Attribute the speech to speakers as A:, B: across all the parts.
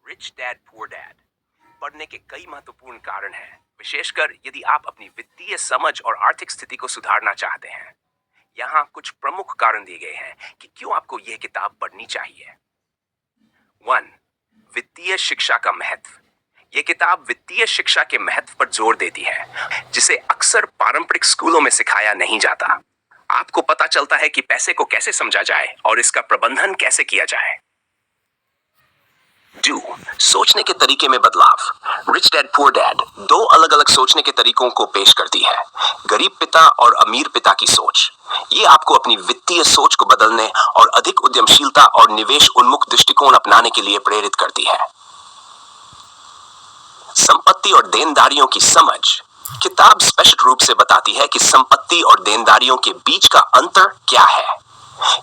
A: Rich dad poor dad पढ़ने के कई महत्वपूर्ण कारण हैं, विशेषकर यदि आप अपनी वित्तीय समझ और आर्थिक स्थिति को सुधारना चाहते हैं। यहाँ कुछ प्रमुख कारण दिए गए हैं कि क्यों आपको यह किताब पढ़नी चाहिए। 1. वित्तीय शिक्षा का महत्व। यह किताब वित्तीय शिक्षा के महत्व पर जोर देती है, जिसे अक्सर पारंपरिक स्कूलों में सिखाया नहीं जाता। आपको पता चलता है कि पैसे को कैसे समझा जाए और इसका प्रबंधन कैसे किया जाए। 2. सोचने के तरीके में बदलाव। रिच डैड पुअर डैड दो अलग अलग सोचने के तरीकों को पेश करती है, गरीब पिता और अमीर पिता की सोच। ये आपको अपनी वित्तीय सोच को बदलने और अधिक उद्यमशीलता और निवेश उन्मुख दृष्टिकोण अपनाने के लिए प्रेरित करती है। संपत्ति और देनदारियों की समझ। किताब स्पष्ट रूप से बताती है कि संपत्ति और देनदारियों के बीच का अंतर क्या है।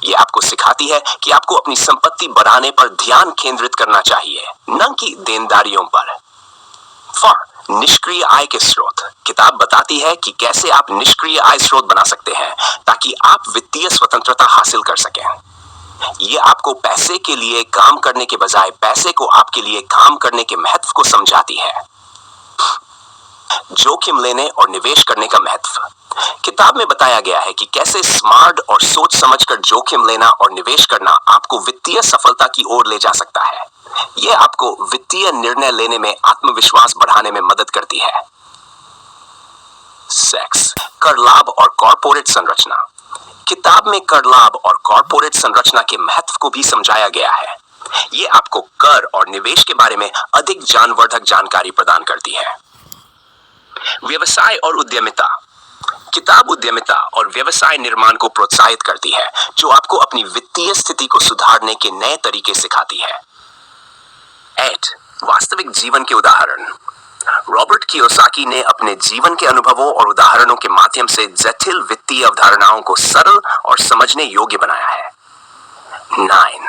A: ये आपको सिखाती है कि आपको अपनी संपत्ति बढ़ाने पर ध्यान केंद्रित करना चाहिए, न कि देनदारियों पर। 4. निष्क्रिय आय के स्रोत। किताब बताती है कि कैसे आप निष्क्रिय आय स्रोत बना सकते हैं ताकि आप वित्तीय स्वतंत्रता हासिल कर सकें। ये आपको पैसे के लिए काम करने के बजाय पैसे को आपके लिए काम करने के महत्व को समझाती है। जोखिम लेने और निवेश करने का महत्व। किताब में बताया गया है कि कैसे स्मार्ट और सोच समझकर जोखिम लेना और निवेश करना आपको वित्तीय सफलता की ओर ले जा सकता है। यह आपको वित्तीय निर्णय लेने में आत्मविश्वास बढ़ाने में मदद करती है। सेक्स, कर लाभ और कॉर्पोरेट संरचना। किताब में कर लाभ और कॉर्पोरेट संरचना के महत्व को भी समझाया गया है। ये आपको कर और निवेश के बारे में अधिक ज्ञानवर्धक जानकारी प्रदान करती है। व्यवसाय और उद्यमिता। किताब उद्यमिता और व्यवसाय निर्माण को प्रोत्साहित करती है, जो आपको अपनी वित्तीय स्थिति को सुधारने के नए तरीके सिखाती है। 8. वास्तविक जीवन के उदाहरण। रॉबर्ट कियोसाकी ने अपने जीवन के अनुभवों और उदाहरणों के माध्यम से जटिल वित्तीय अवधारणाओं को सरल और समझने योग्य बनाया है। 9.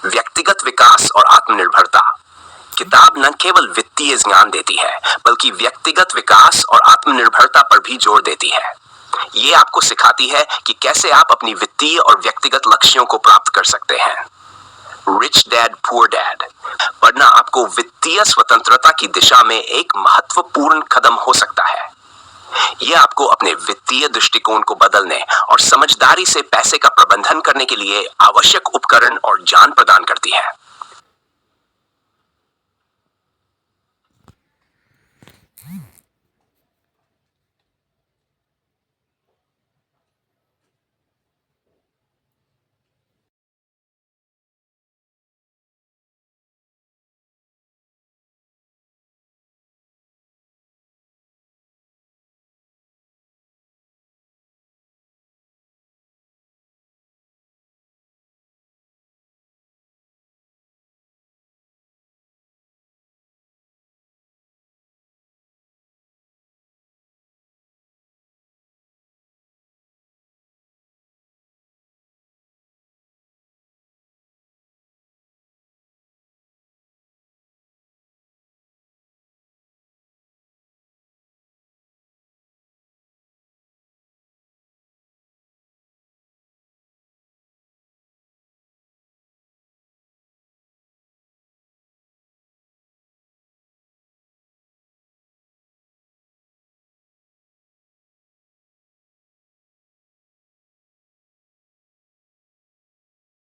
A: व्यक्तिगत विकास और आत्मनिर्भरता। किताब न केवल वित्तीय ज्ञान देती है, बल्कि व्यक्तिगत विकास और आत्मनिर्भरता पर भी जोर देती है। ये आपको सिखाती है कि कैसे आप अपनी वित्तीय और व्यक्तिगत लक्ष्यों को प्राप्त कर सकते हैं। रिच डैड पुअर डैड पढ़ना आपको वित्तीय स्वतंत्रता की दिशा में एक महत्वपूर्ण कदम हो सकता है। यह आपको अपने वित्तीय दृष्टिकोण को बदलने और समझदारी से पैसे का प्रबंधन करने के लिए आवश्यक उपकरण और ज्ञान प्रदान करती है।